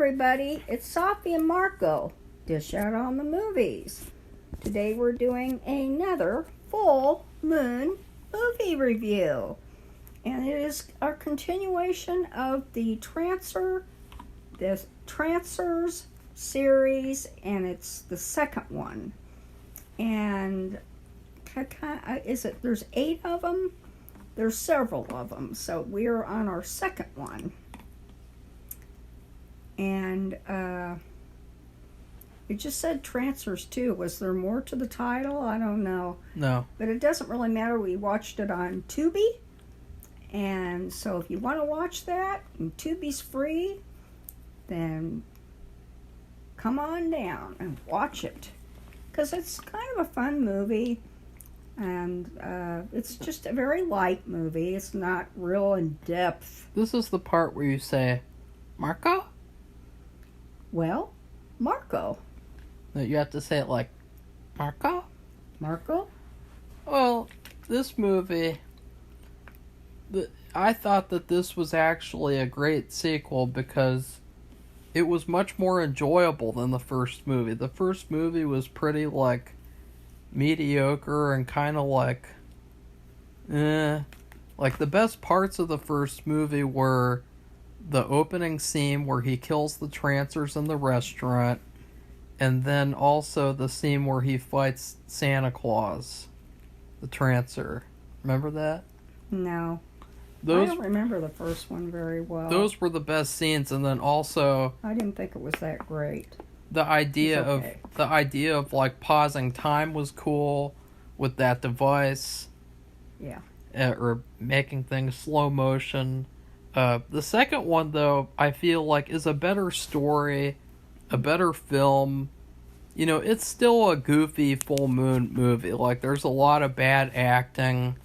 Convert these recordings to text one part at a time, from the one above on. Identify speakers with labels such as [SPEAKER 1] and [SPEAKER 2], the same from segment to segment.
[SPEAKER 1] everybody, it's Safi and Marco, Dish Out on the Movies. Today we're doing another full moon movie review. And it is our continuation of the Trancers series, and it's the second one. And there's 8 of them? There's several of them, so we're on our second one. And it just said Trancers 2. Was there more to the title? I don't know.
[SPEAKER 2] No.
[SPEAKER 1] But it doesn't really matter. We watched it on Tubi. And so if you want to watch that, and Tubi's free, then come on down and watch it. Because it's kind of a fun movie. And it's just a very light movie. It's not real in depth.
[SPEAKER 2] This is the part where you say, Marco?
[SPEAKER 1] Well, Marco.
[SPEAKER 2] You have to say it like, Marco?
[SPEAKER 1] Marco?
[SPEAKER 2] Well, this movie, I thought that this was actually a great sequel because it was much more enjoyable than the first movie. The first movie was pretty, mediocre and kind of like the best parts of the first movie were the opening scene where he kills the Trancers in the restaurant, and then also the scene where he fights Santa Claus, the Trancer. Remember that?
[SPEAKER 1] No. I don't remember the first one very well.
[SPEAKER 2] Those were the best scenes, and then also
[SPEAKER 1] I didn't think it was that great.
[SPEAKER 2] The idea of pausing time was cool with that device.
[SPEAKER 1] Yeah.
[SPEAKER 2] Or making things slow motion. The second one, though, I feel like is a better story, a better film. You know, it's still a goofy full moon movie. There's a lot of bad acting.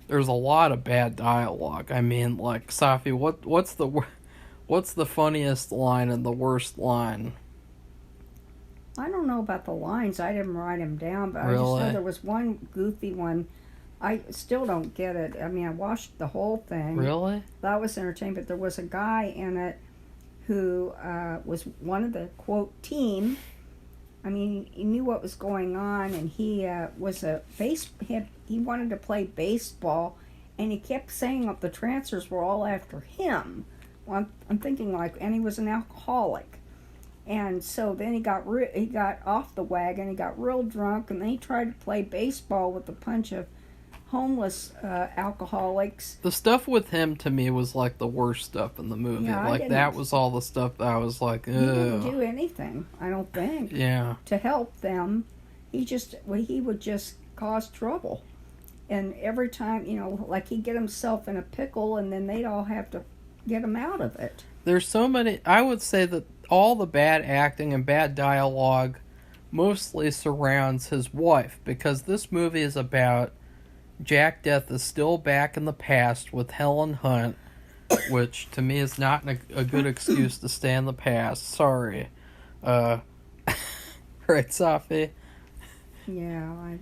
[SPEAKER 2] There's a lot of bad dialogue. I mean, Safi, what's the funniest line and the worst line?
[SPEAKER 1] I don't know about the lines. I didn't write them down, but
[SPEAKER 2] Really?
[SPEAKER 1] I just know there was one goofy one. I still don't get it. I mean, I watched the whole thing.
[SPEAKER 2] Really?
[SPEAKER 1] That was entertaining, but there was a guy in it who was one of the, quote, team. I mean, he knew what was going on, and he was he wanted to play baseball, and he kept saying that the Trancers were all after him. Well, I'm thinking and he was an alcoholic. And so then he got off the wagon, he got real drunk, and then he tried to play baseball with a bunch of homeless alcoholics.
[SPEAKER 2] The stuff with him, to me, was the worst stuff in the movie.
[SPEAKER 1] Yeah,
[SPEAKER 2] that was all the stuff that I was like, ugh.
[SPEAKER 1] He didn't do anything, I don't think.
[SPEAKER 2] Yeah.
[SPEAKER 1] To help them. He would just cause trouble. And every time, he'd get himself in a pickle, and then they'd all have to get him out of it.
[SPEAKER 2] There's so many, I would say that all the bad acting and bad dialogue mostly surrounds his wife, because this movie is about Jack Death is still back in the past with Helen Hunt, which to me is not a good excuse to stay in the past. Sorry. Right, Safi?
[SPEAKER 1] Yeah,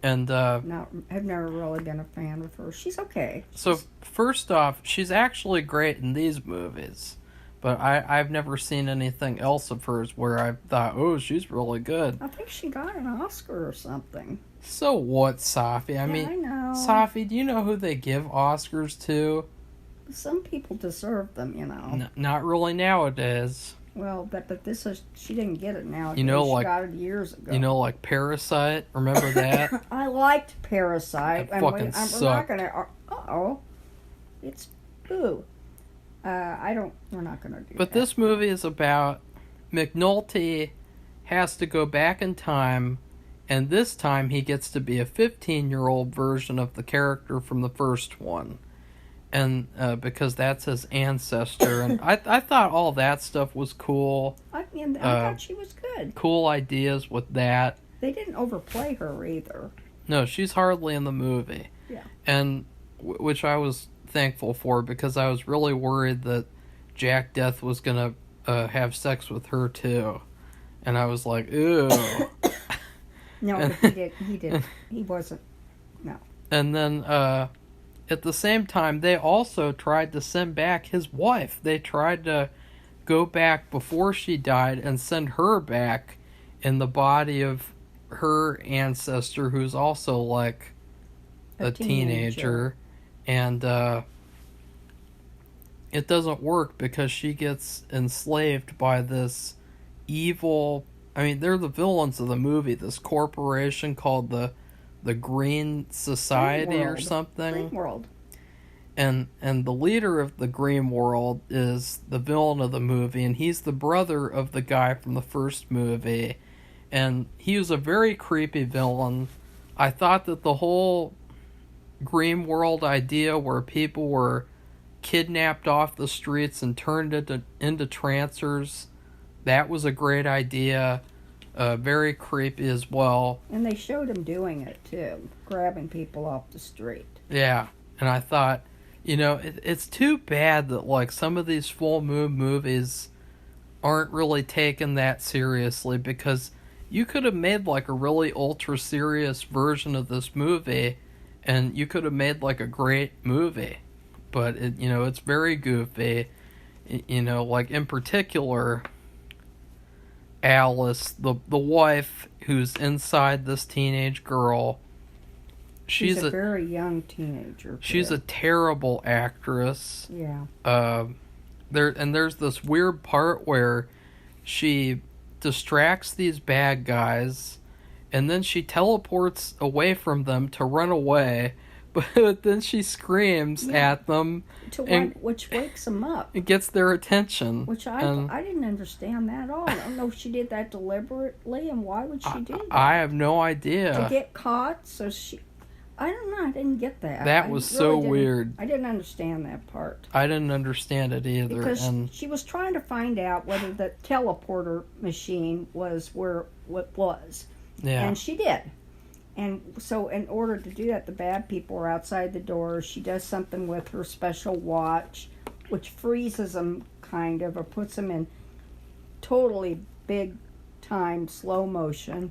[SPEAKER 1] I've never really been a fan of her. She's okay.
[SPEAKER 2] So, first off, she's actually great in these movies. But I've never seen anything else of hers where I thought, oh, she's really good.
[SPEAKER 1] I think she got an Oscar or something.
[SPEAKER 2] So what, Safi? I
[SPEAKER 1] know.
[SPEAKER 2] Safi, do you know who they give Oscars to?
[SPEAKER 1] Some people deserve them,
[SPEAKER 2] Not really nowadays.
[SPEAKER 1] Well, but she didn't get it nowadays.
[SPEAKER 2] She
[SPEAKER 1] got it years ago.
[SPEAKER 2] Parasite? Remember that?
[SPEAKER 1] I liked Parasite.
[SPEAKER 2] That fucking sucked.
[SPEAKER 1] We're not gonna... Uh-oh. It's boo. We're not going to do that.
[SPEAKER 2] But this movie is about McNulty has to go back in time, and this time he gets to be a 15-year-old version of the character from the first one. And because that's his ancestor. And I thought all that stuff was cool.
[SPEAKER 1] I thought she was good.
[SPEAKER 2] Cool ideas with that.
[SPEAKER 1] They didn't overplay her either.
[SPEAKER 2] No, she's hardly in the movie.
[SPEAKER 1] Yeah.
[SPEAKER 2] And which I was thankful for, because I was really worried that Jack Death was gonna have sex with her too, and I was like, ew.
[SPEAKER 1] No, but he did. He wasn't. No.
[SPEAKER 2] And then at the same time, they also tried to send back his wife. They tried to go back before she died and send her back in the body of her ancestor, who's also like a teenager. And it doesn't work because she gets enslaved by this evil... I mean, they're the villains of the movie. This corporation called the Green Society or something.
[SPEAKER 1] Green World.
[SPEAKER 2] And the leader of the Green World is the villain of the movie, and he's the brother of the guy from the first movie. And he was a very creepy villain. I thought that the whole Green World idea where people were kidnapped off the streets and turned into Trancers, that was a great idea. Very creepy as well.
[SPEAKER 1] And they showed him doing it too, grabbing people off the street.
[SPEAKER 2] Yeah, and I thought, it's too bad that like some of these full moon movies aren't really taken that seriously, because you could have made like a really ultra serious version of this movie, and you could have made like a great movie. But it's very goofy. Like in particular, Alice, the wife who's inside this teenage girl. She's
[SPEAKER 1] a very young teenager.
[SPEAKER 2] She's a terrible actress.
[SPEAKER 1] Yeah.
[SPEAKER 2] There's this weird part where she distracts these bad guys, and then she teleports away from them to run away, but then she screams at them,
[SPEAKER 1] which wakes them up.
[SPEAKER 2] It gets their attention.
[SPEAKER 1] Which I didn't understand that at all. I don't know if she did that deliberately, and why would she do that?
[SPEAKER 2] I have no idea.
[SPEAKER 1] To get caught, so she... I don't know. I didn't get that.
[SPEAKER 2] That was so weird.
[SPEAKER 1] I didn't understand that part.
[SPEAKER 2] I didn't understand it either.
[SPEAKER 1] Because she was trying to find out whether the teleporter machine was where what was.
[SPEAKER 2] Yeah.
[SPEAKER 1] And she did. And so in order to do that, the bad people are outside the door. She does something with her special watch, which freezes them kind of, or puts them in totally big time slow motion.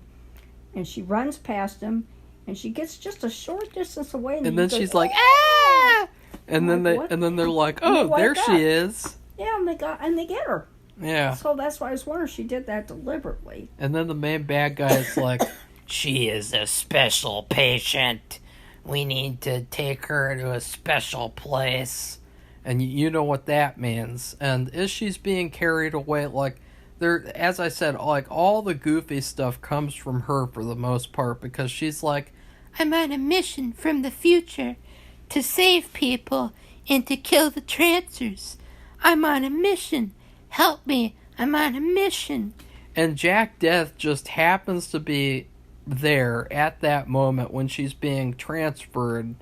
[SPEAKER 1] And she runs past them. And she gets just a short distance away,
[SPEAKER 2] and then she's like, "Ah!" And then they're like, "Oh, there she is."
[SPEAKER 1] Yeah, and they get her.
[SPEAKER 2] Yeah.
[SPEAKER 1] So that's why I was wondering if she did that deliberately.
[SPEAKER 2] And then the main bad guy is like, "She is a special patient. We need to take her to a special place." And you know what that means. And as she's being carried away, like, as I said, like, all the goofy stuff comes from her for the most part, because she's like, "I'm on a mission from the future to save people and to kill the Trancers. I'm on a mission. Help me. I'm on a mission." And Jack Death just happens to be there at that moment when she's being transferred,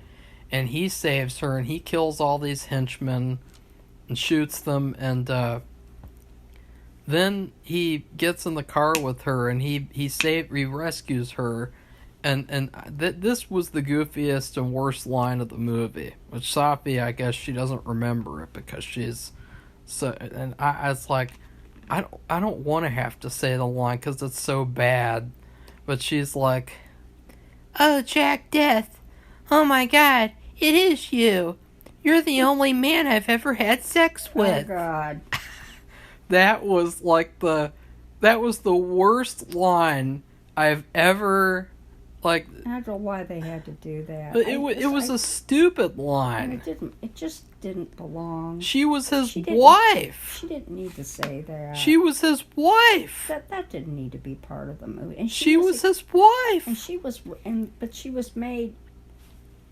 [SPEAKER 2] and he saves her, and he kills all these henchmen and shoots them, and then he gets in the car with her, and he rescues her. And this was the goofiest and worst line of the movie. Which Safi, I guess she doesn't remember it because she's so. And I was like, I don't want to have to say the line because it's so bad. But she's like, "Oh, Jack Death, oh my God, it is you. You're the only man I've ever had sex with."
[SPEAKER 1] Oh God.
[SPEAKER 2] That was the worst line I've ever. Like,
[SPEAKER 1] I don't know why they had to do that.
[SPEAKER 2] But it was a stupid line.
[SPEAKER 1] It just didn't belong.
[SPEAKER 2] She was his wife.
[SPEAKER 1] She didn't need to say that.
[SPEAKER 2] She was his wife.
[SPEAKER 1] That didn't need to be part of the movie. And
[SPEAKER 2] she was his wife.
[SPEAKER 1] But she was made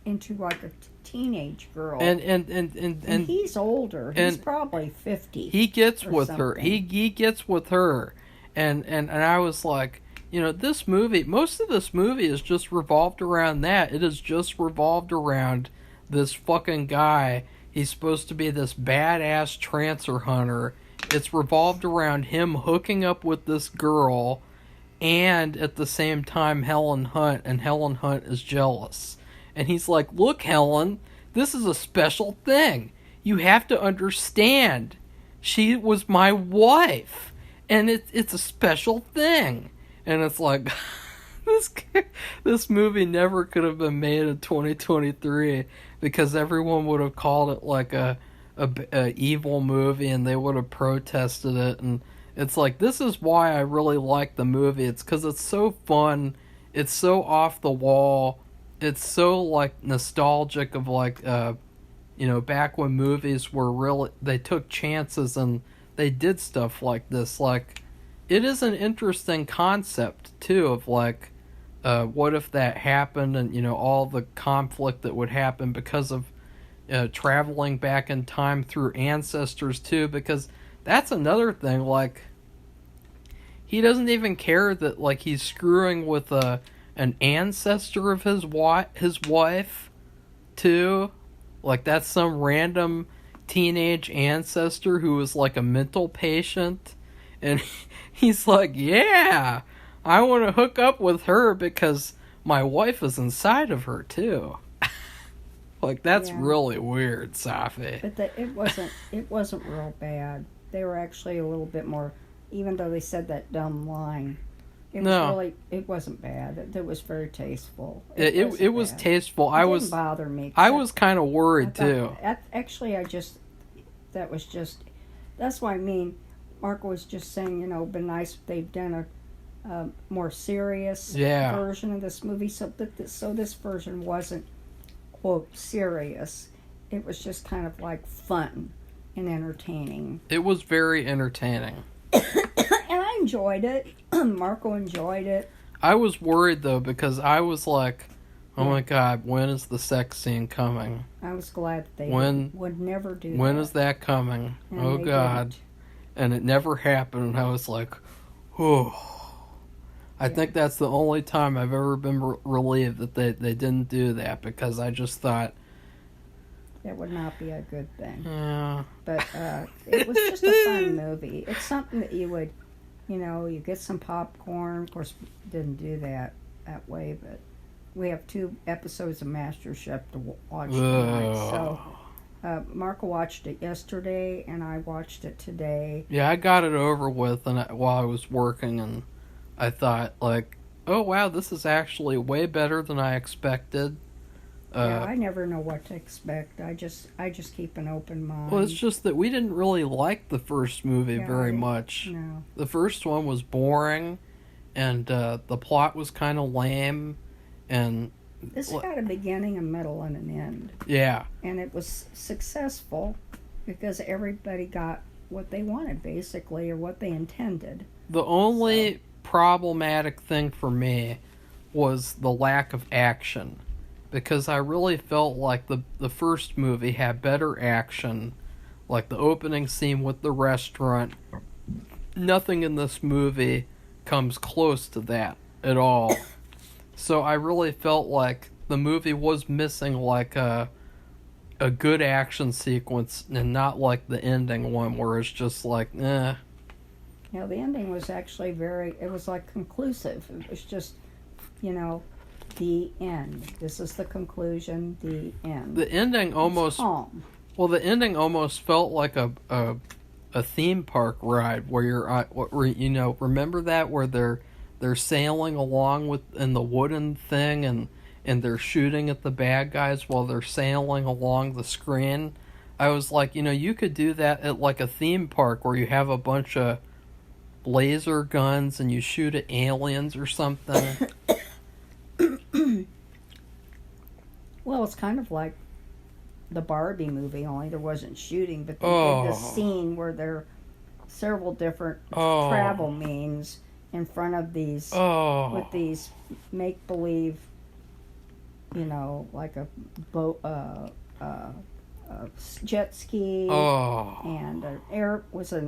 [SPEAKER 1] into like a teenage girl.
[SPEAKER 2] And
[SPEAKER 1] he's older. He's probably 50.
[SPEAKER 2] He gets with her. He gets with her. And I was like, this movie, most of this movie is just revolved around that. It is just revolved around this fucking guy. He's supposed to be this badass trancer hunter. It's revolved around him hooking up with this girl, and at the same time Helen Hunt, and Helen Hunt is jealous. And he's like, "Look, Helen, this is a special thing. You have to understand. She was my wife, and it's a special thing." And it's like, this movie never could have been made in 2023 because everyone would have called it like a a evil movie and they would have protested it. And it's like, this is why I really like the movie. It's because it's so fun. It's so off the wall. It's so, like, nostalgic of, like, back when movies were really, they took chances and they did stuff like this. Like, it is an interesting concept, too, of, like, what if that happened and, all the conflict that would happen because of traveling back in time through ancestors, too, because that's another thing, like, he doesn't even care that, like, he's screwing with an ancestor of his wife, too. Like, that's some random teenage ancestor who was, like, a mental patient. And he's like, yeah, I want to hook up with her because my wife is inside of her, too. Like, that's really weird, Safi.
[SPEAKER 1] But it wasn't real bad. They were actually a little bit more, even though they said that dumb line. It wasn't bad. It was very tasteful.
[SPEAKER 2] It was tasteful.
[SPEAKER 1] It didn't bother me.
[SPEAKER 2] I was kind of worried too.
[SPEAKER 1] Actually, that's why I mean, Marco was just saying, it'd been nice if they'd done a more serious version of this movie. So this version wasn't, quote, serious. It was just kind of like fun and entertaining.
[SPEAKER 2] It was very entertaining.
[SPEAKER 1] And I enjoyed it. Marco enjoyed it.
[SPEAKER 2] I was worried, though, because I was like, oh my God, when is the sex scene coming?
[SPEAKER 1] I was glad that they would never do that.
[SPEAKER 2] When is that coming? And oh God. Didn't. And it never happened, and I was like, oh. I think that's the only time I've ever been relieved that they didn't do that, because I just thought,
[SPEAKER 1] that would not be a good thing.
[SPEAKER 2] Yeah.
[SPEAKER 1] But it was just a fun movie. It's something that you would, you get some popcorn. Of course, didn't do that way, but we have 2 episodes of MasterChef to watch tonight. So Marco watched it yesterday, and I watched it today.
[SPEAKER 2] Yeah, I got it over with while I was working, and I thought, like, oh, wow, this is actually way better than I expected.
[SPEAKER 1] I never know what to expect. I just keep an open mind.
[SPEAKER 2] Well, it's just that we didn't really like the first movie very much.
[SPEAKER 1] No.
[SPEAKER 2] The first one was boring, and the plot was kind of lame, and
[SPEAKER 1] this had a beginning, a middle, and an end.
[SPEAKER 2] Yeah.
[SPEAKER 1] And it was successful because everybody got what they wanted, basically, or what they intended.
[SPEAKER 2] The only problematic thing for me was the lack of action. Because I really felt like the first movie had better action. Like the opening scene with the restaurant. Nothing in this movie comes close to that at all. So I really felt like the movie was missing like a good action sequence, and not like the ending one where it's just like, eh.
[SPEAKER 1] The ending was actually it was like conclusive. It was just, the end. This is the conclusion, the end.
[SPEAKER 2] The ending almost...
[SPEAKER 1] calm.
[SPEAKER 2] Well, the ending almost felt like a theme park ride where you're, remember that where they're sailing along in the wooden thing and they're shooting at the bad guys while they're sailing along the screen. I was like, you could do that at like a theme park where you have a bunch of laser guns and you shoot at aliens or something.
[SPEAKER 1] Well, it's kind of like the Barbie movie, only there wasn't shooting, but they did this scene where there are several different travel means in front of these with these make-believe, like a boat, jet ski, and an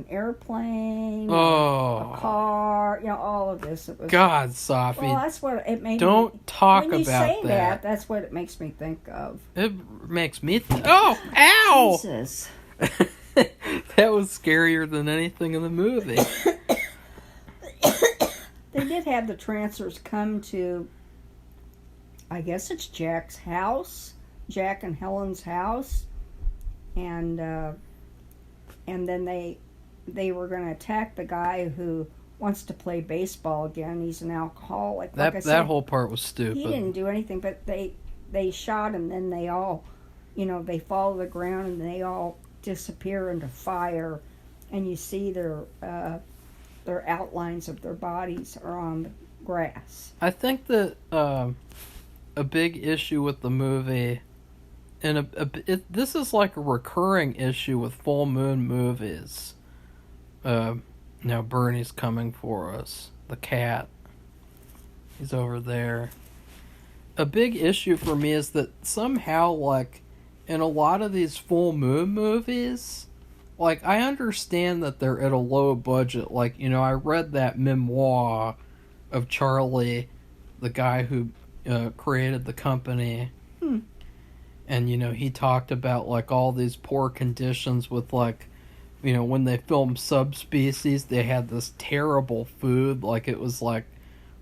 [SPEAKER 1] airplane, a car, all of this. It was,
[SPEAKER 2] God, Safi.
[SPEAKER 1] Well, that's what it made
[SPEAKER 2] Don't
[SPEAKER 1] me,
[SPEAKER 2] talk
[SPEAKER 1] when you
[SPEAKER 2] about
[SPEAKER 1] say
[SPEAKER 2] that.
[SPEAKER 1] That's what it makes me think of.
[SPEAKER 2] It makes me oh, ow!
[SPEAKER 1] Jesus.
[SPEAKER 2] That was scarier than anything in the movie.
[SPEAKER 1] They did have the Trancers come to, I guess it's Jack and Helen's house, and then they were going to attack the guy who wants to play baseball again. He's an alcoholic.
[SPEAKER 2] That whole part was stupid.
[SPEAKER 1] He didn't do anything, but they shot him. Then they all, they fall to the ground and they all disappear into fire, and you see their outlines of their bodies are on the grass.
[SPEAKER 2] I think that a big issue with the movie, and this is like a recurring issue with full moon movies. Now Bernie's coming for us. The cat. He's over there. A big issue for me is that somehow, like, in a lot of these full moon movies, like, I understand that they're at a low budget. Like, I read that memoir of Charlie, the guy who created the company. And, he talked about, like, all these poor conditions with, like, when they filmed Subspecies, they had this terrible food. Like, it was, like,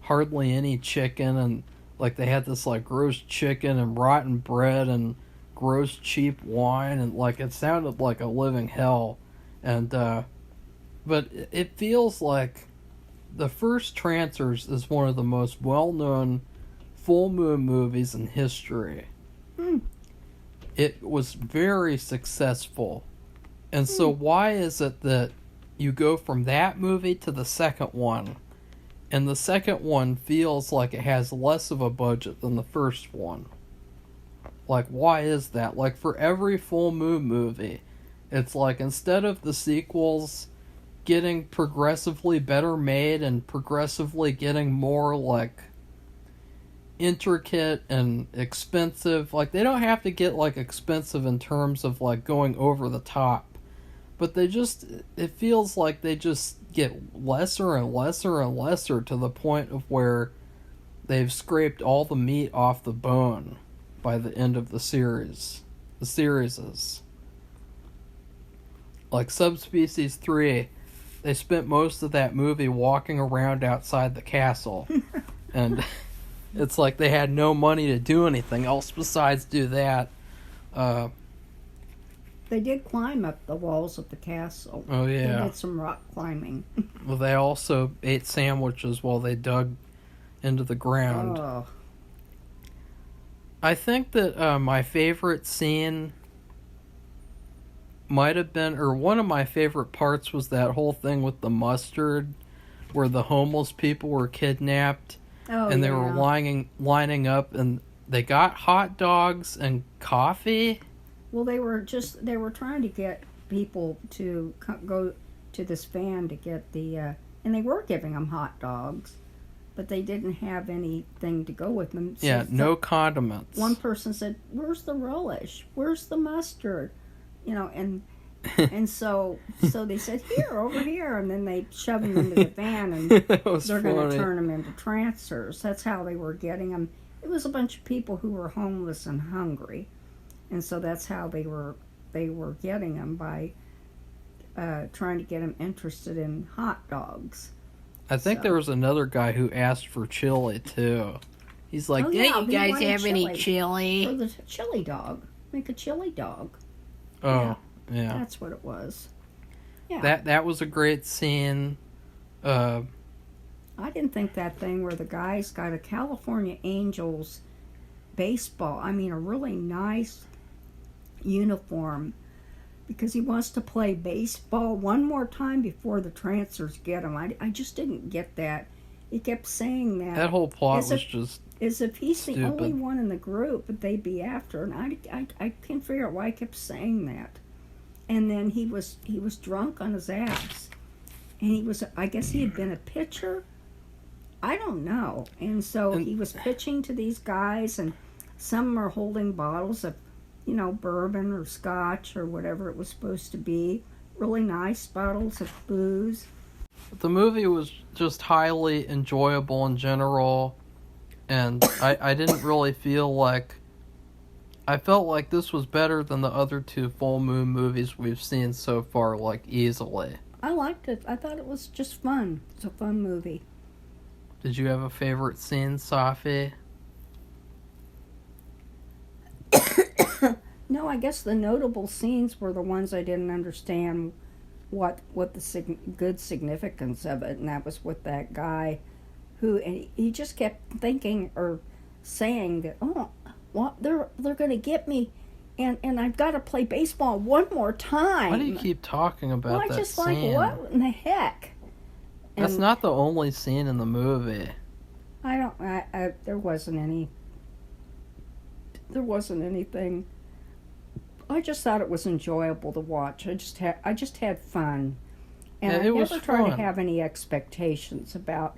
[SPEAKER 2] hardly any chicken, and, like, they had this, like, gross chicken and rotten bread and gross cheap wine, and, like, it sounded like a living hell. And, but it feels like the first Trancers is one of the most well-known full moon movies in history. It was very successful. And so why is it that you go from that movie to the second one, and the second one feels like it has less of a budget than the first one? Like, why is that? Like, for every full moon movie, it's like, instead of the sequels getting progressively better made and progressively getting more, like, intricate and expensive, like, they don't have to get, like, expensive in terms of, like, going over the top, but it feels like they just get lesser and lesser and lesser to the point of where they've scraped all the meat off the bone by the end of the series. The series. Like Subspecies 3, they spent most of that movie walking around outside the castle. And it's like they had no money to do anything else besides do that.
[SPEAKER 1] They did climb up the walls of the castle.
[SPEAKER 2] Oh, yeah.
[SPEAKER 1] They did some rock climbing.
[SPEAKER 2] Well, they also ate sandwiches while they dug into the ground.
[SPEAKER 1] Oh.
[SPEAKER 2] I think that my favorite scene might have been, or one of my favorite parts was that whole thing with the mustard, where the homeless people were kidnapped.
[SPEAKER 1] Oh,
[SPEAKER 2] and they were lining up, and they got hot dogs and coffee.
[SPEAKER 1] Well, they were trying to get people to go to this van to get the, and they were giving them hot dogs, but they didn't have anything to go with them. So
[SPEAKER 2] yeah, no condiments.
[SPEAKER 1] One person said, "Where's the relish? Where's the mustard?" And so they said, "Here, over here," and then they shoved them into the van, and they're going to turn them into Trancers. That's how they were getting them. It was a bunch of people who were homeless and hungry, and so that's how they were getting them, by trying to get them interested in hot dogs.
[SPEAKER 2] I think there was another guy who asked for chili too. He's like, "Do you guys have any chili?"
[SPEAKER 1] For the chili dog, make a chili dog.
[SPEAKER 2] Oh. Yeah,
[SPEAKER 1] that's what it was.
[SPEAKER 2] Yeah, that was a great scene.
[SPEAKER 1] I didn't think that thing where the guy's got a California Angels baseball, a really nice uniform, because he wants to play baseball one more time before the Trancers get him. I just didn't get that. He kept saying that.
[SPEAKER 2] That whole plot was just
[SPEAKER 1] as if he's
[SPEAKER 2] stupid.
[SPEAKER 1] the only one in the group that they'd be after, and I can't figure out why he kept saying that. And then he was drunk on his ass, and I guess he had been a pitcher. I don't know. And so he was pitching to these guys, and some are holding bottles of, bourbon or scotch or whatever it was supposed to be. Really nice bottles of booze.
[SPEAKER 2] The movie was just highly enjoyable in general, and I didn't really feel like... I felt like this was better than the other two full moon movies we've seen so far, like, easily.
[SPEAKER 1] I liked it. I thought it was just fun. It's a fun movie.
[SPEAKER 2] Did you have a favorite scene, Safi?
[SPEAKER 1] No, I guess the notable scenes were the ones I didn't understand what the good significance of it, and that was with that guy who, and he just kept thinking or saying that, oh, well, they're going to get me. and I've got to play baseball one more time.
[SPEAKER 2] Why do you keep talking about
[SPEAKER 1] well,
[SPEAKER 2] that
[SPEAKER 1] I just
[SPEAKER 2] scene?
[SPEAKER 1] like, what in the heck?
[SPEAKER 2] That's
[SPEAKER 1] And
[SPEAKER 2] not the only scene in the movie.
[SPEAKER 1] there wasn't any. There wasn't anything. I just thought it was enjoyable to watch. I just had fun, and
[SPEAKER 2] Yeah,
[SPEAKER 1] I
[SPEAKER 2] it was
[SPEAKER 1] never try to
[SPEAKER 2] fun.
[SPEAKER 1] have any expectations about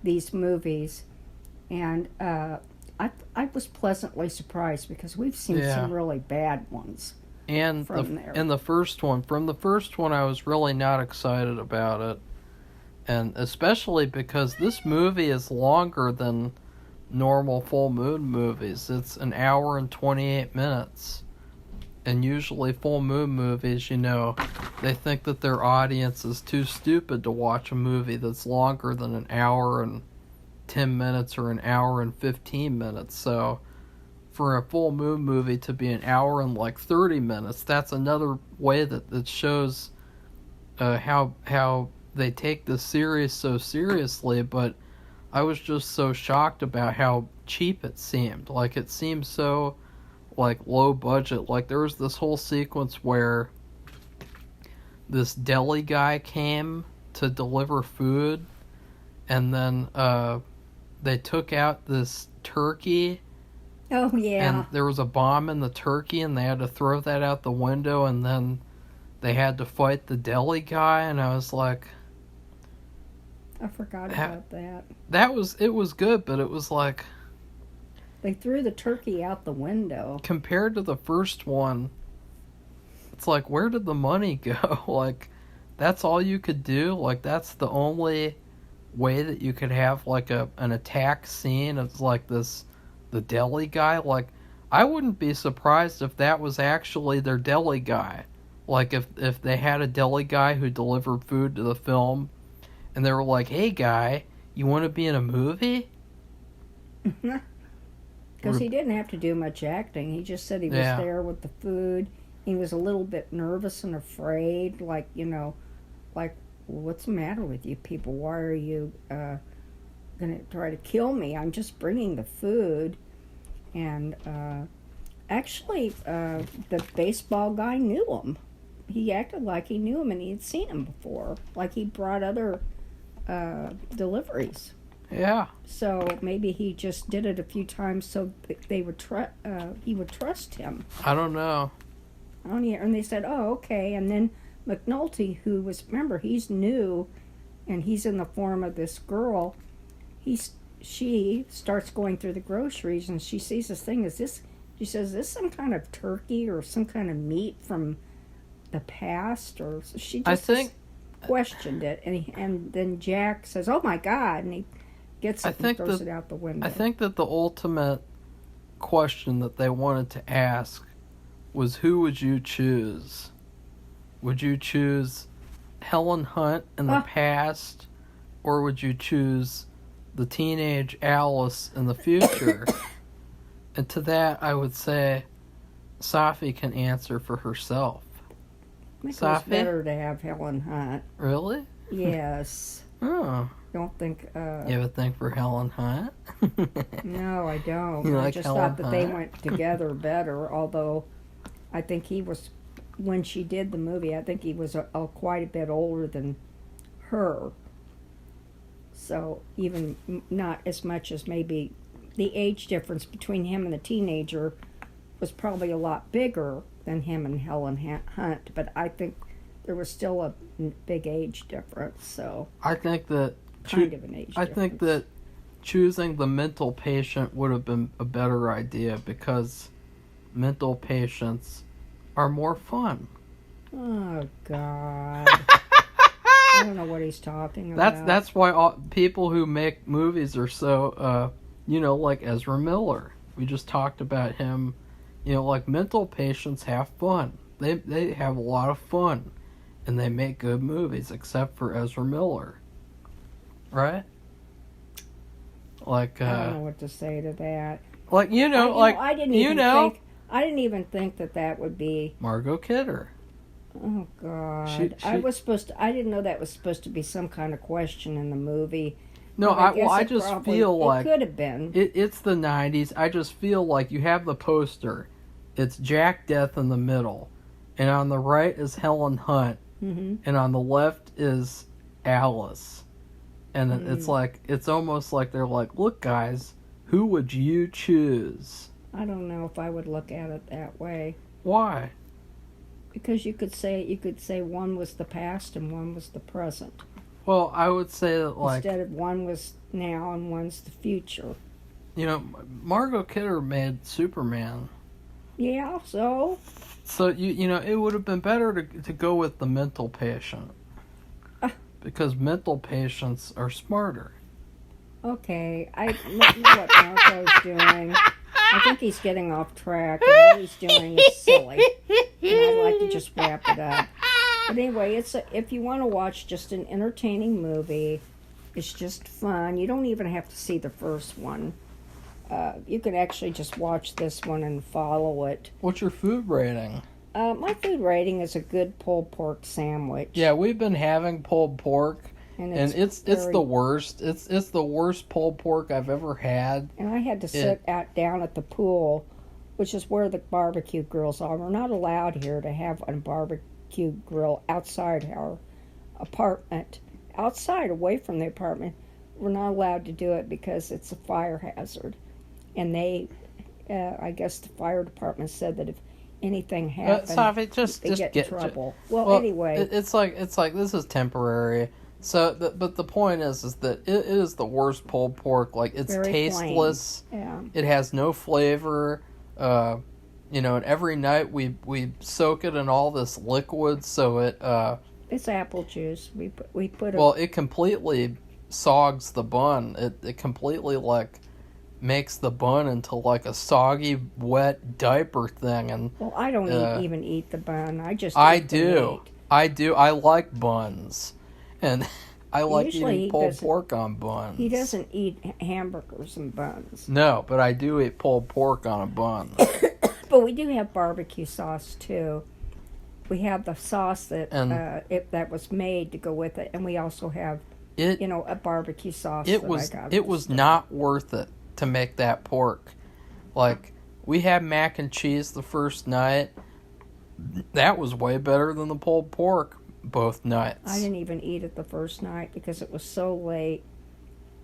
[SPEAKER 1] these movies, and I was pleasantly surprised because we've seen
[SPEAKER 2] Yeah.
[SPEAKER 1] some really bad ones.
[SPEAKER 2] And
[SPEAKER 1] From there.
[SPEAKER 2] from the first one, I was really not excited about it, and especially because this movie is longer than normal full moon movies. It's an hour and 28 minutes. And usually full moon movies, they think that their audience is too stupid to watch a movie that's longer than an hour and 10 minutes or an hour and 15 minutes. So for a full moon movie to be an hour and like 30 minutes, that's another way that shows how they take this series so seriously. But I was just so shocked about how cheap it seemed. Like, it seemed so like low budget. Like, there was this whole sequence where this deli guy came to deliver food, and then they took out this turkey.
[SPEAKER 1] Oh yeah.
[SPEAKER 2] And there was a bomb in the turkey, and they had to throw that out the window, and then they had to fight the deli guy, and I was like,
[SPEAKER 1] I forgot about that.
[SPEAKER 2] It was good, but it was like,
[SPEAKER 1] They threw the turkey out the window.
[SPEAKER 2] compared to the first one, it's like, where did the money go? Like, that's all you could do? Like, that's the only way that you could have, like, an attack scene of, like, the deli guy? Like, I wouldn't be surprised if that was actually their deli guy. Like, if they had a deli guy who delivered food to the film, and they were like, hey, guy, you want to be in a movie?
[SPEAKER 1] Because he didn't have to do much acting. He just said he was there with the food. He was a little bit nervous and afraid, like, what's the matter with you people? Why are you going to try to kill me? I'm just bringing the food. And actually, the baseball guy knew him. He acted like he knew him and he had seen him before. Like, he brought other deliveries.
[SPEAKER 2] Yeah.
[SPEAKER 1] So maybe he just did it a few times so they would he would trust him.
[SPEAKER 2] I don't know.
[SPEAKER 1] And they said, oh, okay. And then McNulty, who was, remember, he's new, and he's in the form of this girl. She starts going through the groceries, and she sees this thing. She says, is this some kind of turkey or some kind of meat from the past? Or she just questioned it. And then Jack says, oh, my God. And he gets it and throws it out the window.
[SPEAKER 2] I think that the ultimate question that they wanted to ask was, who would you choose? Would you choose Helen Hunt in the past, or would you choose the teenage Alice in the future? And to that, I would say Safi can answer for herself.
[SPEAKER 1] I think it's better to have Helen Hunt.
[SPEAKER 2] Really?
[SPEAKER 1] Yes.
[SPEAKER 2] Oh.
[SPEAKER 1] Don't think...
[SPEAKER 2] you have a thing for Helen Hunt?
[SPEAKER 1] No, I don't.
[SPEAKER 2] You
[SPEAKER 1] I
[SPEAKER 2] like
[SPEAKER 1] just
[SPEAKER 2] Helen
[SPEAKER 1] thought that
[SPEAKER 2] Hunt?
[SPEAKER 1] they went together better, although I think he was... When she did the movie, I think he was quite a bit older than her. So even not as much as maybe the age difference between him and the teenager was probably a lot bigger than him and Helen Hunt, but I think there was still a big age difference. So
[SPEAKER 2] I think that
[SPEAKER 1] kind of an age difference.
[SPEAKER 2] I think that choosing the mental patient would have been a better idea, because mental patients are more fun.
[SPEAKER 1] Oh God. I don't know what he's talking about.
[SPEAKER 2] That's why people who make movies are so like Ezra Miller. We just talked about him. Like, mental patients have fun. They have a lot of fun, and they make good movies, except for Ezra Miller. Right? Like,
[SPEAKER 1] I don't know what to say to that.
[SPEAKER 2] Like,
[SPEAKER 1] I didn't even think that would be
[SPEAKER 2] Margot Kidder.
[SPEAKER 1] Oh God! I didn't know that was supposed to be some kind of question in the movie.
[SPEAKER 2] No, I just feel like
[SPEAKER 1] it could have been.
[SPEAKER 2] It's the 90s. I just feel like you have the poster, it's Jack Death in the middle, and on the right is Helen Hunt, and on the left is Alice. And it's almost like they're like, look, guys, who would you choose?
[SPEAKER 1] I don't know if I would look at it that way.
[SPEAKER 2] Why?
[SPEAKER 1] Because you could say one was the past and one was the present.
[SPEAKER 2] Well, I would say that, like,
[SPEAKER 1] instead of one was now and one's the future.
[SPEAKER 2] You know, Margot Kidder made Superman.
[SPEAKER 1] Yeah, so?
[SPEAKER 2] So, you know, it would have been better to go with the mental patient. Because mental patients are smarter.
[SPEAKER 1] Okay, I know what Marco's doing. I think he's getting off track, and all he's doing is silly. And I'd like to just wrap it up. But anyway, if you want to watch just an entertaining movie, it's just fun. You don't even have to see the first one. You could actually just watch this one and follow it.
[SPEAKER 2] What's your food rating?
[SPEAKER 1] My food rating is a good pulled pork sandwich.
[SPEAKER 2] Yeah, we've been having pulled pork, and it's the worst. It's the worst pulled pork I've ever had.
[SPEAKER 1] And I had to sit down at the pool, which is where the barbecue grills are. We're not allowed here to have a barbecue grill outside our apartment. Outside, away from the apartment, we're not allowed to do it because it's a fire hazard. And they, I guess the fire department said that if anything happened,
[SPEAKER 2] Safi,
[SPEAKER 1] they get in trouble. Well, anyway.
[SPEAKER 2] It's like this is temporary. So, but the point is that it is the worst pulled pork. Like, it's
[SPEAKER 1] very
[SPEAKER 2] tasteless.
[SPEAKER 1] Plain. Yeah.
[SPEAKER 2] It has no flavor. You know, and every night we soak it in all this liquid, so it.
[SPEAKER 1] It's apple juice. We put.
[SPEAKER 2] Well, it completely sogs the bun. It completely, like, makes the bun into like a soggy, wet diaper thing. And
[SPEAKER 1] well, I don't even eat the bun.
[SPEAKER 2] I do. I like buns, and I like
[SPEAKER 1] Usually
[SPEAKER 2] eating pulled pork on buns.
[SPEAKER 1] He doesn't eat hamburgers and buns.
[SPEAKER 2] No, but I do eat pulled pork on a bun.
[SPEAKER 1] But we do have barbecue sauce too. We have the sauce that that was made to go with it, and we also have a barbecue sauce.
[SPEAKER 2] It was not worth it to make that pork. Like, we had mac and cheese the first night. That was way better than the pulled pork both nights.
[SPEAKER 1] I didn't even eat it the first night because it was so late.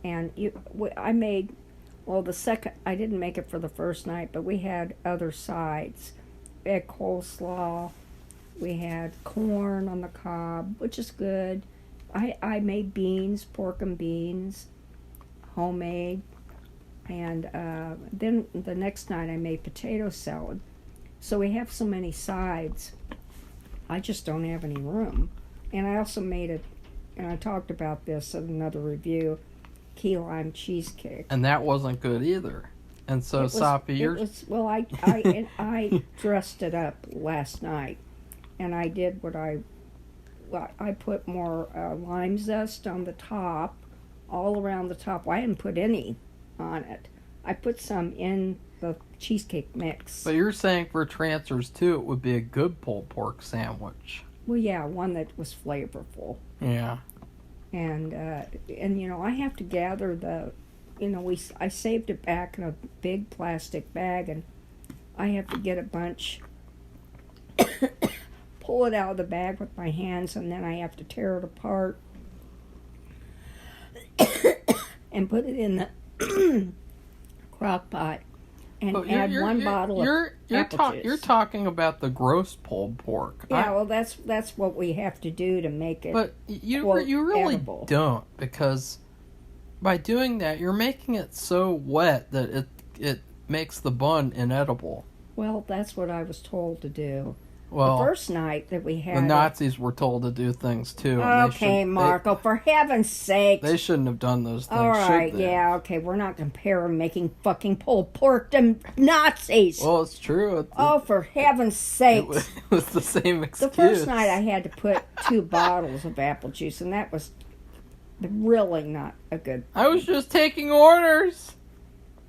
[SPEAKER 1] And I didn't make it for the first night, but we had other sides. We had coleslaw. We had corn on the cob, which is good. I made beans, pork and beans, homemade. And then the next night I made potato salad. So we have so many sides. I just don't have any room. And I also made it, and I talked about this in another review, key lime cheesecake.
[SPEAKER 2] And that wasn't good either. And so, Safi,
[SPEAKER 1] I dressed it up last night. And I did I put more lime zest on the top, all around the top. Well, I didn't put any on it. I put some in the cheesecake mix.
[SPEAKER 2] But you're saying for Trancers too, it would be a good pulled pork sandwich.
[SPEAKER 1] Well, yeah, one that was flavorful.
[SPEAKER 2] Yeah.
[SPEAKER 1] And I have to gather I saved it back in a big plastic bag, and I have to get a bunch, pull it out of the bag with my hands, and then I have to tear it apart and put it in the crock pot and add one bottle of apple juice.
[SPEAKER 2] You're talking about the gross pulled pork.
[SPEAKER 1] Yeah, that's what we have to do to make it.
[SPEAKER 2] But you really
[SPEAKER 1] edible.
[SPEAKER 2] Don't, because by doing that you're making it so wet that it makes the bun inedible.
[SPEAKER 1] Well, that's what I was told to do.
[SPEAKER 2] Well,
[SPEAKER 1] the first night that we had...
[SPEAKER 2] The Nazis were told to do things, too.
[SPEAKER 1] Okay, Marco, for heaven's sake.
[SPEAKER 2] They shouldn't have done those things,
[SPEAKER 1] all right, yeah, okay, we're not comparing making fucking pulled pork to Nazis.
[SPEAKER 2] Well, it's true.
[SPEAKER 1] For heaven's sake.
[SPEAKER 2] It was the same excuse.
[SPEAKER 1] The first night I had to put 2 bottles of apple juice, and that was really not a good thing.
[SPEAKER 2] I was just taking orders.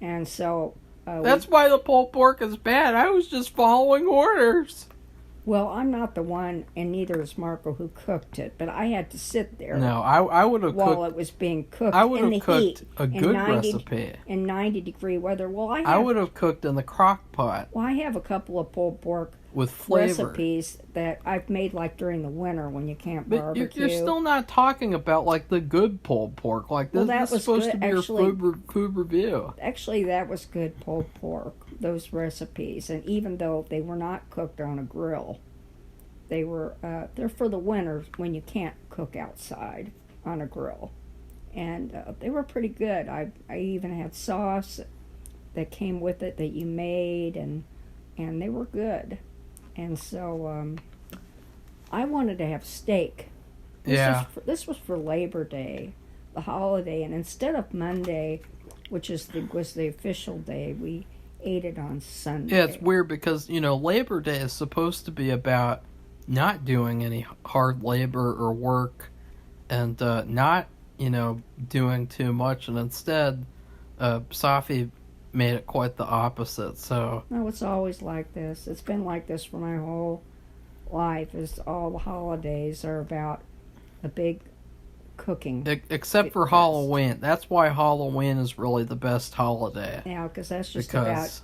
[SPEAKER 1] And so...
[SPEAKER 2] That's why the pulled pork is bad. I was just following orders.
[SPEAKER 1] Well, I'm not the one, and neither is Marco, who cooked it, but I had to sit there
[SPEAKER 2] No, I would have
[SPEAKER 1] while
[SPEAKER 2] cooked.
[SPEAKER 1] it was being cooked
[SPEAKER 2] I would
[SPEAKER 1] in the
[SPEAKER 2] have cooked
[SPEAKER 1] heat
[SPEAKER 2] a
[SPEAKER 1] in
[SPEAKER 2] good
[SPEAKER 1] 90
[SPEAKER 2] recipe.
[SPEAKER 1] in 90-degree weather. Well,
[SPEAKER 2] I would have cooked in the crock pot
[SPEAKER 1] I have a couple of pulled pork
[SPEAKER 2] with flavor.
[SPEAKER 1] recipes that I've made like during the winter when you can't
[SPEAKER 2] But
[SPEAKER 1] barbecue.
[SPEAKER 2] you're still not talking about like the good pulled pork. Like this,
[SPEAKER 1] Well, that
[SPEAKER 2] this is
[SPEAKER 1] was
[SPEAKER 2] supposed
[SPEAKER 1] good,
[SPEAKER 2] to be
[SPEAKER 1] actually.
[SPEAKER 2] your food review.
[SPEAKER 1] Actually, that was good pulled pork, those recipes. And even though they were not cooked on a grill, they're for the winter when you can't cook outside on a grill. And they were pretty good. I even had sauce that came with it that you made, and they were good. And so I wanted to have steak. This was for Labor Day, the holiday, and instead of Monday, which was the official day, we ate it on Sunday.
[SPEAKER 2] Yeah, it's weird because, Labor Day is supposed to be about not doing any hard labor or work and not, doing too much. And instead, Safi made it quite the opposite. So
[SPEAKER 1] No, it's always like this. It's been like this for my whole life. Is all the holidays are about a big cooking.
[SPEAKER 2] Except for Halloween. That's why Halloween is really the best holiday.
[SPEAKER 1] Yeah, because that's just about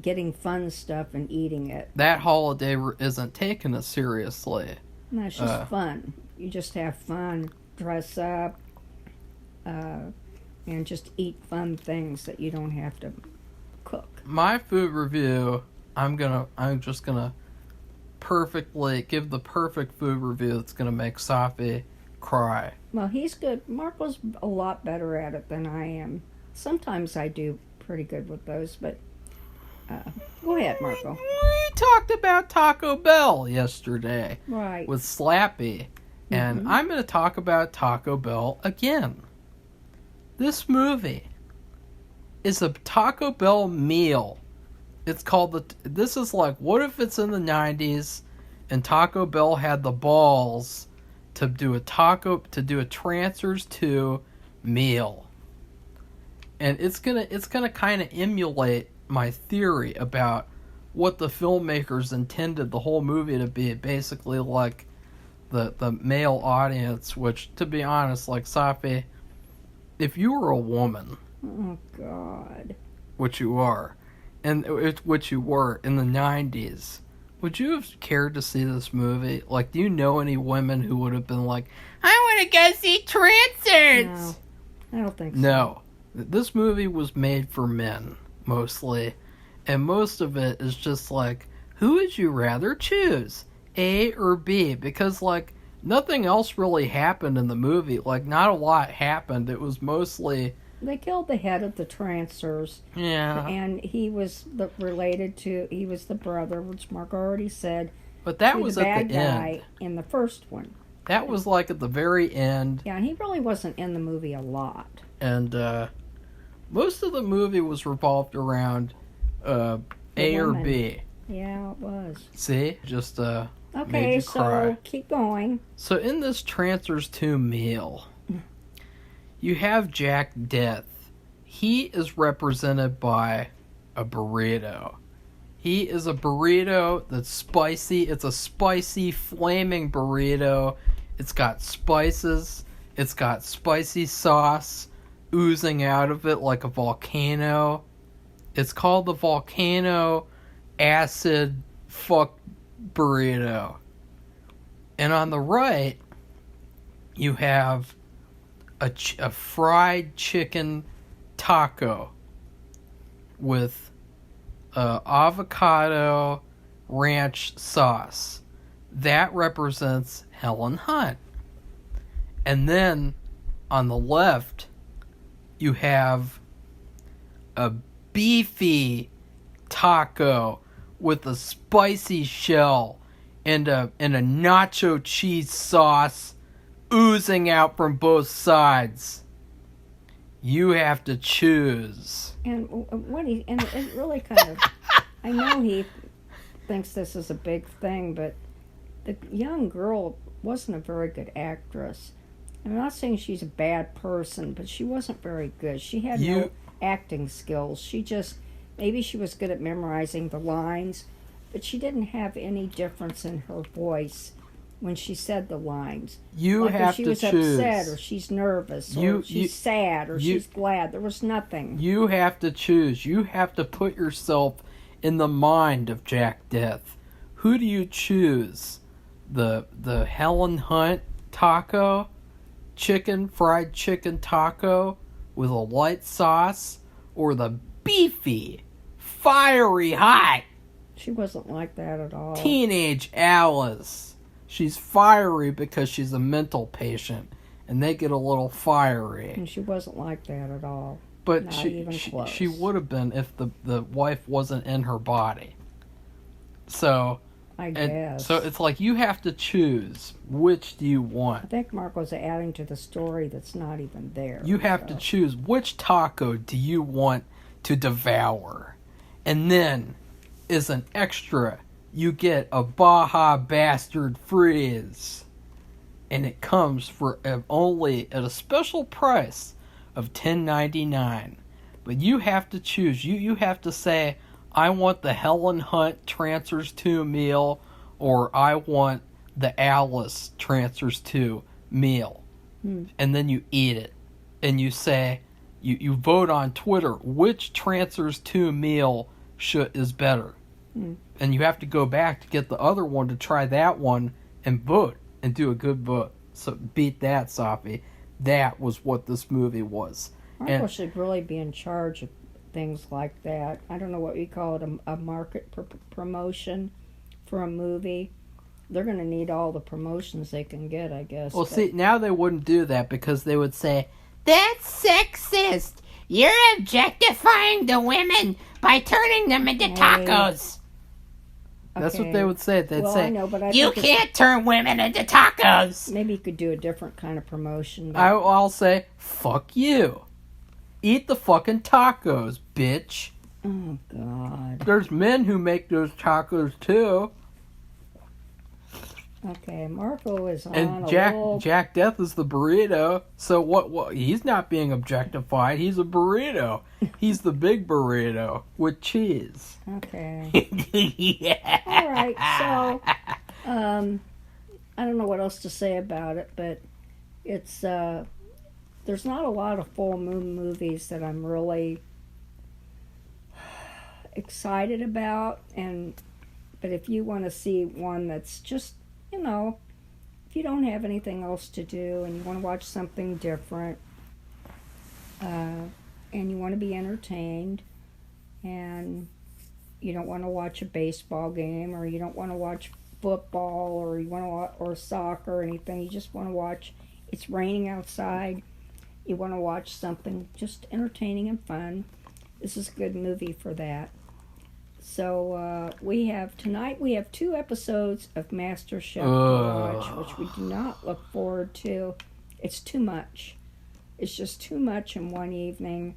[SPEAKER 1] getting fun stuff and eating it.
[SPEAKER 2] That holiday isn't taken as seriously.
[SPEAKER 1] No, it's just fun. You just have fun, dress up, and just eat fun things that you don't have to cook.
[SPEAKER 2] My food review, I'm just gonna give the perfect food review that's gonna make Safi cry.
[SPEAKER 1] Well, he's good. Marco's a lot better at it than I am. Sometimes I do pretty good with those, but go ahead, Marco.
[SPEAKER 2] We talked about Taco Bell yesterday.
[SPEAKER 1] Right.
[SPEAKER 2] With Slappy. And I'm going to talk about Taco Bell again. This movie is a Taco Bell meal. It's called this is like, what if it's in the 90s and Taco Bell had the balls to do a Trancers 2 meal. And it's gonna kind of emulate my theory about what the filmmakers intended the whole movie to be. Basically, like the male audience, which, to be honest, like Safi, if you were a woman,
[SPEAKER 1] oh God,
[SPEAKER 2] which you are, and which you were in the 90s, would you have cared to see this movie? Like, do you know any women who would have been like, I want to go see Trancers?
[SPEAKER 1] No, I don't think so.
[SPEAKER 2] No. This movie was made for men, mostly. And most of it is just like, who would you rather choose? A or B? Because, like, nothing else really happened in the movie. Like, not a lot happened. It was mostly...
[SPEAKER 1] They killed the head of the Trancers.
[SPEAKER 2] Yeah.
[SPEAKER 1] And he was he was the brother, which Mark already said.
[SPEAKER 2] But that was
[SPEAKER 1] the
[SPEAKER 2] at the
[SPEAKER 1] bad guy
[SPEAKER 2] end.
[SPEAKER 1] In the first one.
[SPEAKER 2] That was like at the very end.
[SPEAKER 1] Yeah, and he really wasn't in the movie a lot.
[SPEAKER 2] And most of the movie was revolved around A or B.
[SPEAKER 1] Yeah, it was.
[SPEAKER 2] See? Just made
[SPEAKER 1] okay,
[SPEAKER 2] you cry.
[SPEAKER 1] So keep going.
[SPEAKER 2] So in this Trancers 2 meal, you have Jack Death. He is represented by a burrito. He is a burrito that's spicy. It's a spicy, flaming burrito. It's got spices. It's got spicy sauce oozing out of it like a volcano. It's called the Volcano Acid Fuck Burrito. And on the right, you have a fried chicken taco with avocado ranch sauce. That represents Helen Hunt. And then on the left, you have a beefy taco with a spicy shell and a nacho cheese sauce oozing out from both sides. You have to choose.
[SPEAKER 1] And it really kind of, I know he thinks this is a big thing, but the young girl wasn't a very good actress. I'm not saying she's a bad person, but she wasn't very good. She had no acting skills. Maybe she was good at memorizing the lines, but she didn't have any difference in her voice when she said the lines.
[SPEAKER 2] You
[SPEAKER 1] like
[SPEAKER 2] have
[SPEAKER 1] if she
[SPEAKER 2] to
[SPEAKER 1] was
[SPEAKER 2] choose.
[SPEAKER 1] upset, or she's nervous, or she's sad, or she's glad. There was nothing.
[SPEAKER 2] You have to choose. You have to put yourself in the mind of Jack Death. Who do you choose? The Helen Hunt taco, fried chicken taco with a light sauce, or the beefy, fiery hot
[SPEAKER 1] She wasn't like that at all.
[SPEAKER 2] teenage Alice? She's fiery because she's a mental patient, and they get a little fiery.
[SPEAKER 1] And she wasn't like that at all.
[SPEAKER 2] But
[SPEAKER 1] Not even close.
[SPEAKER 2] she would have been if the wife wasn't in her body. So
[SPEAKER 1] I guess.
[SPEAKER 2] So it's like you have to choose which do you
[SPEAKER 1] I
[SPEAKER 2] want.
[SPEAKER 1] think Marco's adding to the story that's not even there.
[SPEAKER 2] You have to choose which taco do you want to devour. And then, as an extra, you get a Baja Bastard Freeze. And it comes for only at a special price of $10.99. But you have to choose. You have to say, I want the Helen Hunt Trancers 2 meal, or I want the Alice Trancers 2 meal. And then you eat it. And you say, you vote on Twitter, which Trancers 2 meal is better. And you have to go back to get the other one to try that one and vote and do a good vote. So beat that, Safi. That was what this movie was.
[SPEAKER 1] Marco should really be in charge of things like that. I don't know what we call it, a market promotion for a movie. They're going to need all the promotions they can get, I guess.
[SPEAKER 2] Well, see, now they wouldn't do that because they would say, that's sexist. You're objectifying the women by turning them into tacos. That's what they would say. They'd say,
[SPEAKER 1] I know, but
[SPEAKER 2] you can't turn women into tacos.
[SPEAKER 1] Maybe you could do a different kind of promotion.
[SPEAKER 2] I'll say, fuck you. Eat the fucking tacos, bitch.
[SPEAKER 1] Oh, God.
[SPEAKER 2] There's men who make those tacos, too.
[SPEAKER 1] Okay, Marco is on
[SPEAKER 2] and Jack Death is the burrito. So what? He's not being objectified. He's a burrito. He's the big burrito with cheese.
[SPEAKER 1] Okay.
[SPEAKER 2] Yeah.
[SPEAKER 1] All right. So, I don't know what else to say about it, but it's there's not a lot of full moon movies that I'm really excited about, but if you want to see one that's just, if you don't have anything else to do and you want to watch something different, and you want to be entertained, and you don't want to watch a baseball game, or you don't want to watch football, or you want to watch, or soccer or anything, you just want to watch, it's raining outside, you want to watch something just entertaining and fun, this is a good movie for that. So tonight we have 2 episodes of MasterChef to watch, which we do not look forward to. It's too much. It's just too much in one evening.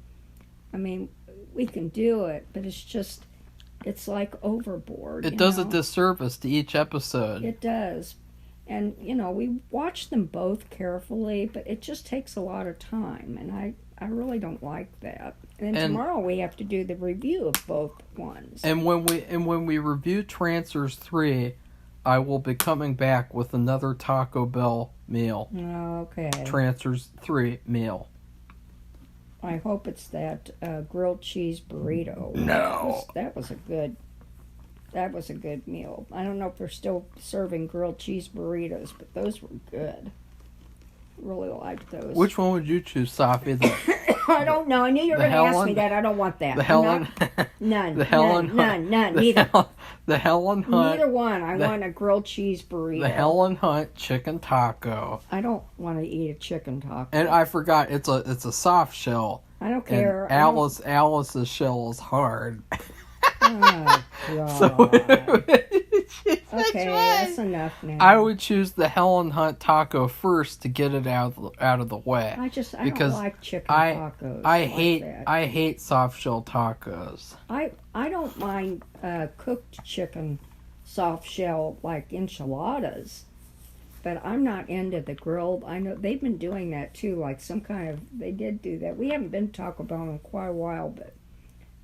[SPEAKER 1] I mean, we can do it, but it's like overboard.
[SPEAKER 2] It does a disservice to each episode.
[SPEAKER 1] It does. And, we watch them both carefully, but it just takes a lot of time, and I really don't like that. And tomorrow we have to do the review of both ones.
[SPEAKER 2] And when we review Trancers 3, I will be coming back with another Taco Bell meal.
[SPEAKER 1] Okay.
[SPEAKER 2] Trancers 3 meal.
[SPEAKER 1] I hope it's that grilled cheese burrito.
[SPEAKER 2] No.
[SPEAKER 1] That was a good meal. I don't know if they're still serving grilled cheese burritos, but those were good. Really liked those.
[SPEAKER 2] Which one would you choose, Safi?
[SPEAKER 1] I don't know. I knew you were going to ask me that. I don't want that.
[SPEAKER 2] The Helen.
[SPEAKER 1] None.
[SPEAKER 2] The Helen.
[SPEAKER 1] None. Neither.
[SPEAKER 2] The Helen Hunt.
[SPEAKER 1] Neither one. I want a grilled cheese burrito.
[SPEAKER 2] The Helen Hunt chicken taco.
[SPEAKER 1] I don't want to eat a chicken taco.
[SPEAKER 2] And I forgot it's a soft shell.
[SPEAKER 1] I don't care.
[SPEAKER 2] Alice's shell is hard.
[SPEAKER 1] Oh, God. Okay, that's enough now.
[SPEAKER 2] I would choose the Helen Hunt taco first to get it out of the way.
[SPEAKER 1] I don't like chicken tacos.
[SPEAKER 2] I hate soft shell tacos.
[SPEAKER 1] I don't mind cooked chicken soft shell like enchiladas, but I'm not into the grilled. I know they've been doing that too, like they did do that. We haven't been to Taco Bell in quite a while, but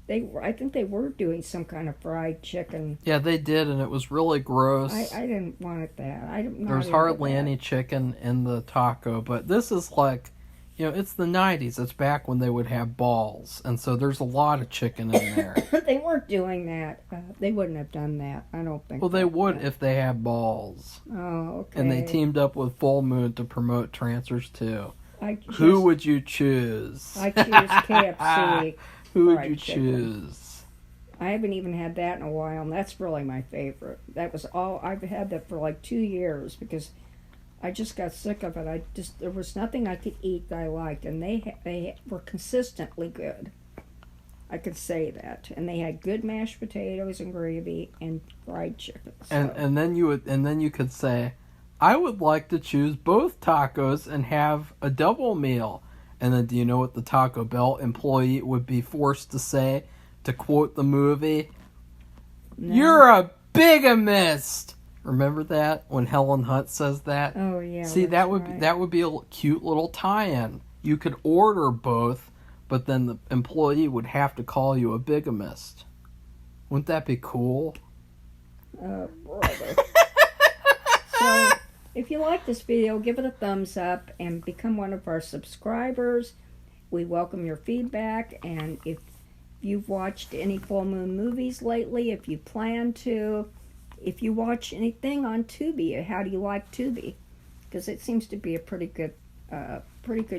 [SPEAKER 1] I think they were doing some kind of fried chicken.
[SPEAKER 2] Yeah, they did, and it was really gross.
[SPEAKER 1] I didn't want it that.
[SPEAKER 2] There's hardly any chicken in the taco, but this is like, it's the 90s. It's back when they would have balls, and so there's a lot of chicken in there.
[SPEAKER 1] They weren't doing that. They wouldn't have done that. I don't think.
[SPEAKER 2] Well, they would if they had balls.
[SPEAKER 1] Oh, okay.
[SPEAKER 2] And they teamed up with Full Moon to promote Trancers too. Who would you choose?
[SPEAKER 1] I choose KFC.
[SPEAKER 2] Who would you choose?
[SPEAKER 1] I haven't even had that in a while, and that's really my favorite. That was all I've had that for like 2 years because I just got sick of it. There was nothing I could eat that I liked, and they were consistently good. I could say that, and they had good mashed potatoes and gravy and fried chicken. So.
[SPEAKER 2] And then you could say, I would like to choose both tacos and have a double meal. And then do you know what the Taco Bell employee would be forced to say, to quote the movie? No. You're a bigamist! Remember that? When Helen Hunt says that?
[SPEAKER 1] Oh, yeah.
[SPEAKER 2] See, that would be a cute little tie-in. You could order both, but then the employee would have to call you a bigamist. Wouldn't that be cool?
[SPEAKER 1] Brother. So... if you like this video, give it a thumbs up and become one of our subscribers. We welcome your feedback, and if you've watched any Full Moon movies lately, if you plan to, if you watch anything on Tubi, how do you like Tubi? Because it seems to be a pretty good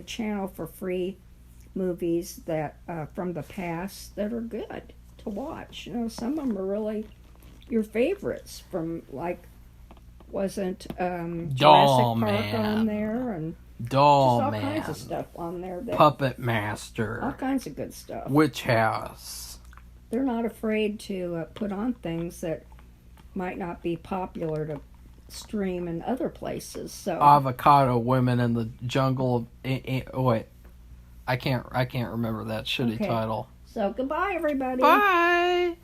[SPEAKER 1] channel for free movies that from the past that are good to watch. Some of them are really your favorites from like. Wasn't Jurassic Park on there, and just all kinds of stuff on there.
[SPEAKER 2] Puppet Master.
[SPEAKER 1] All kinds of good stuff.
[SPEAKER 2] Witch House.
[SPEAKER 1] They're not afraid to put on things that might not be popular to stream in other places. So
[SPEAKER 2] Avocado Women in the Jungle of... wait. I can't remember that shitty title.
[SPEAKER 1] So goodbye, everybody.
[SPEAKER 2] Bye.